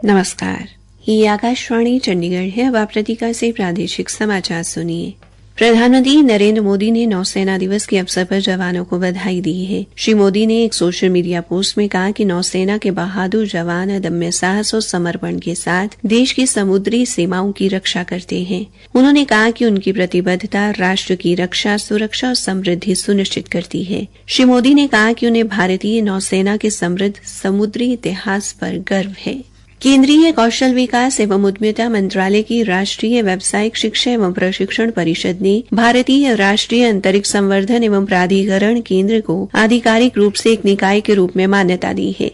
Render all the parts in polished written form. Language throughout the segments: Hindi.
नमस्कार, ये आकाशवाणी चंडीगढ़ है। अब आप प्रतिका से प्रादेशिक समाचार सुनिए। प्रधानमंत्री नरेंद्र मोदी ने नौसेना दिवस के अवसर पर जवानों को बधाई दी है। श्री मोदी ने एक सोशल मीडिया पोस्ट में कहा कि नौसेना के बहादुर जवान अदम्य साहस और समर्पण के साथ देश की समुद्री सीमाओं की रक्षा करते हैं। उन्होंने कहा कि उनकी प्रतिबद्धता राष्ट्र की रक्षा, सुरक्षा और समृद्धि सुनिश्चित करती है। श्री मोदी ने कहा कि उन्हें भारतीय नौसेना के समृद्ध समुद्री इतिहास पर गर्व है। केंद्रीय कौशल विकास एवं उद्यमिता मंत्रालय की राष्ट्रीय व्यावसायिक शिक्षा एवं प्रशिक्षण परिषद ने भारतीय राष्ट्रीय अंतरिक्ष संवर्धन एवं प्राधिकरण केंद्र को आधिकारिक रूप से एक निकाय के रूप में मान्यता दी है।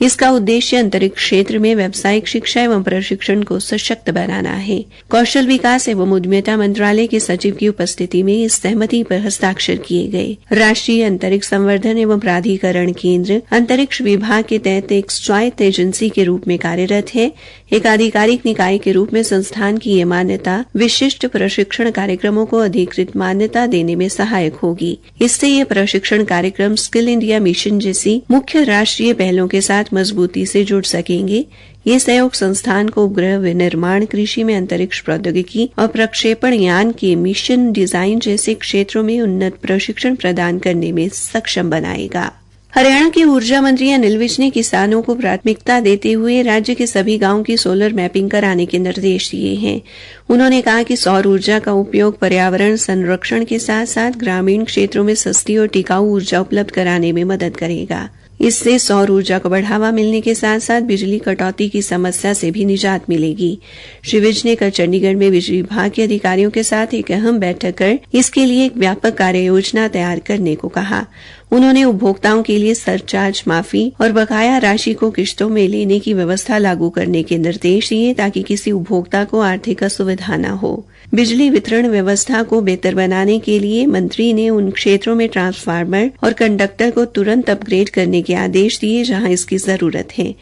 इसका उद्देश्य अंतरिक्ष क्षेत्र में व्यावसायिक शिक्षा एवं प्रशिक्षण को सशक्त बनाना है। कौशल विकास एवं उद्यमिता मंत्रालय के सचिव की उपस्थिति में इस सहमति पर हस्ताक्षर किए गए। राष्ट्रीय अंतरिक्ष संवर्धन एवं प्राधिकरण केंद्र अंतरिक्ष विभाग के तहत एक स्वायत्त एजेंसी के रूप में कार्यरत है। एक आधिकारिक निकाय के रूप में संस्थान की यह मान्यता विशिष्ट प्रशिक्षण कार्यक्रमों को अधिकृत मान्यता देने में सहायक होगी। इससे ये प्रशिक्षण कार्यक्रम स्किल इंडिया मिशन जैसी मुख्य राष्ट्रीय पहलों के साथ मजबूती से जुड़ सकेंगे। ये सहयोग संस्थान को उपग्रह विनिर्माण, कृषि में अंतरिक्ष प्रौद्योगिकी और प्रक्षेपण यान के मिशन डिजाइन जैसे क्षेत्रों में उन्नत प्रशिक्षण प्रदान करने में सक्षम बनाएगा। हरियाणा के ऊर्जा मंत्री अनिल विज ने किसानों को प्राथमिकता देते हुए राज्य के सभी गांवों की सोलर मैपिंग कराने के निर्देश दिए हैं। उन्होंने कहा कि सौर ऊर्जा का उपयोग पर्यावरण संरक्षण के साथ साथ ग्रामीण क्षेत्रों में सस्ती और टिकाऊ ऊर्जा उपलब्ध कराने में मदद करेगा। इससे सौर ऊर्जा को बढ़ावा मिलने के साथ साथ बिजली कटौती की समस्या से भी निजात मिलेगी। श्री विज ने कल चंडीगढ़ में बिजली विभाग के अधिकारियों के साथ एक अहम बैठक कर इसके लिए एक व्यापक कार्य योजना तैयार करने को कहा। उन्होंने उपभोक्ताओं के लिए सरचार्ज माफी और बकाया राशि को किश्तों में लेने की व्यवस्था लागू करने के निर्देश दिए ताकि किसी उपभोक्ता को आर्थिक असुविधा न हो। बिजली वितरण व्यवस्था को बेहतर बनाने के लिए मंत्री ने उन क्षेत्रों में ट्रांसफार्मर और कंडक्टर को तुरंत अपग्रेड करने के आदेश दिए जहां इसकी जरूरत है।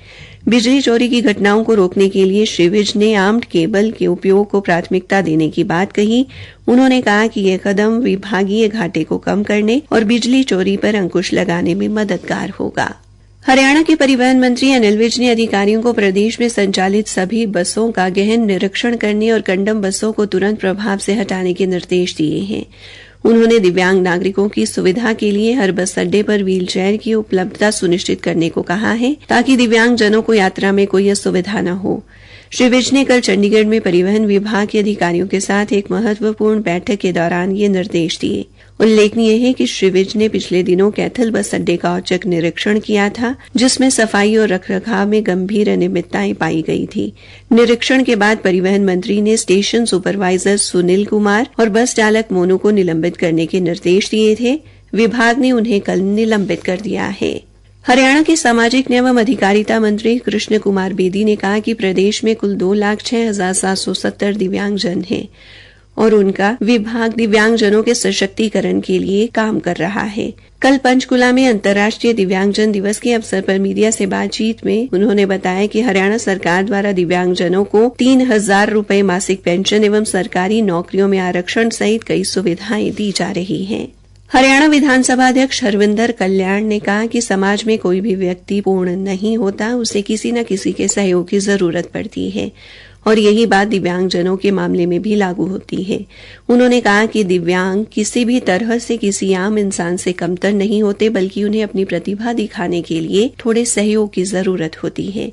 बिजली चोरी की घटनाओं को रोकने के लिए श्री विज ने आर्म्ड केबल के उपयोग को प्राथमिकता देने की बात कही। उन्होंने कहा कि यह कदम विभागीय घाटे को कम करने और बिजली चोरी पर अंकुश लगाने में मददगार होगा। हरियाणा के परिवहन मंत्री अनिल विज ने अधिकारियों को प्रदेश में संचालित सभी बसों का गहन निरीक्षण करने और कंडम बसों को तुरंत प्रभाव से हटाने के निर्देश दिए हैं। उन्होंने दिव्यांग नागरिकों की सुविधा के लिए हर बस अड्डे पर व्हील चेयर की उपलब्धता सुनिश्चित करने को कहा है ताकि दिव्यांगजनों को यात्रा में कोई असुविधा न हो। श्री विज ने कल चंडीगढ़ में परिवहन विभाग के अधिकारियों के साथ एक महत्वपूर्ण बैठक के दौरान ये निर्देश दिए। उल्लेखनीय है कि श्री विज ने पिछले दिनों कैथल बस अड्डे का औचक निरीक्षण किया था जिसमें सफाई और रखरखाव में गंभीर अनियमितताएं पाई गई थी। निरीक्षण के बाद परिवहन मंत्री ने स्टेशन सुपरवाइजर सुनील कुमार और बस चालक मोनू को निलंबित करने के निर्देश दिए थे। विभाग ने उन्हें कल निलंबित कर दिया है। हरियाणा के सामाजिक न्याय एवं अधिकारिता मंत्री कृष्ण कुमार बेदी ने कहा कि प्रदेश में कुल 2,06,770 दिव्यांगजन हैं और उनका विभाग दिव्यांगजनों के सशक्तिकरण के लिए काम कर रहा है। कल पंचकुला में अंतर्राष्ट्रीय दिव्यांगजन दिवस के अवसर पर मीडिया से बातचीत में उन्होंने बताया कि हरियाणा सरकार द्वारा दिव्यांगजनों को 3,000 रुपए मासिक पेंशन एवं सरकारी नौकरियों में आरक्षण सहित कई सुविधाएं दी जा रही हैं। हरियाणा विधानसभा अध्यक्ष हरविंदर कल्याण ने कहा कि समाज में कोई भी व्यक्ति पूर्ण नहीं होता, उसे किसी न किसी के सहयोग की जरूरत पड़ती है और यही बात दिव्यांगजनों के मामले में भी लागू होती है। उन्होंने कहा कि दिव्यांग किसी भी तरह से किसी आम इंसान से कमतर नहीं होते, बल्कि उन्हें अपनी प्रतिभा दिखाने के लिए थोड़े सहयोग की जरूरत होती है।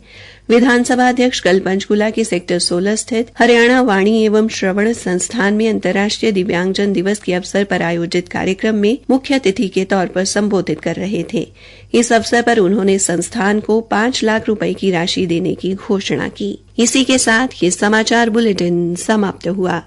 विधानसभा अध्यक्ष कल पंचकुला के सेक्टर 16 स्थित हरियाणा वाणी एवं श्रवण संस्थान में अंतर्राष्ट्रीय दिव्यांगजन दिवस के अवसर पर आयोजित कार्यक्रम में मुख्य अतिथि के तौर पर संबोधित कर रहे थे। इस अवसर पर उन्होंने संस्थान को 5 लाख रुपए की राशि देने की घोषणा की। इसी के साथ ये समाचार बुलेटिन समाप्त हुआ।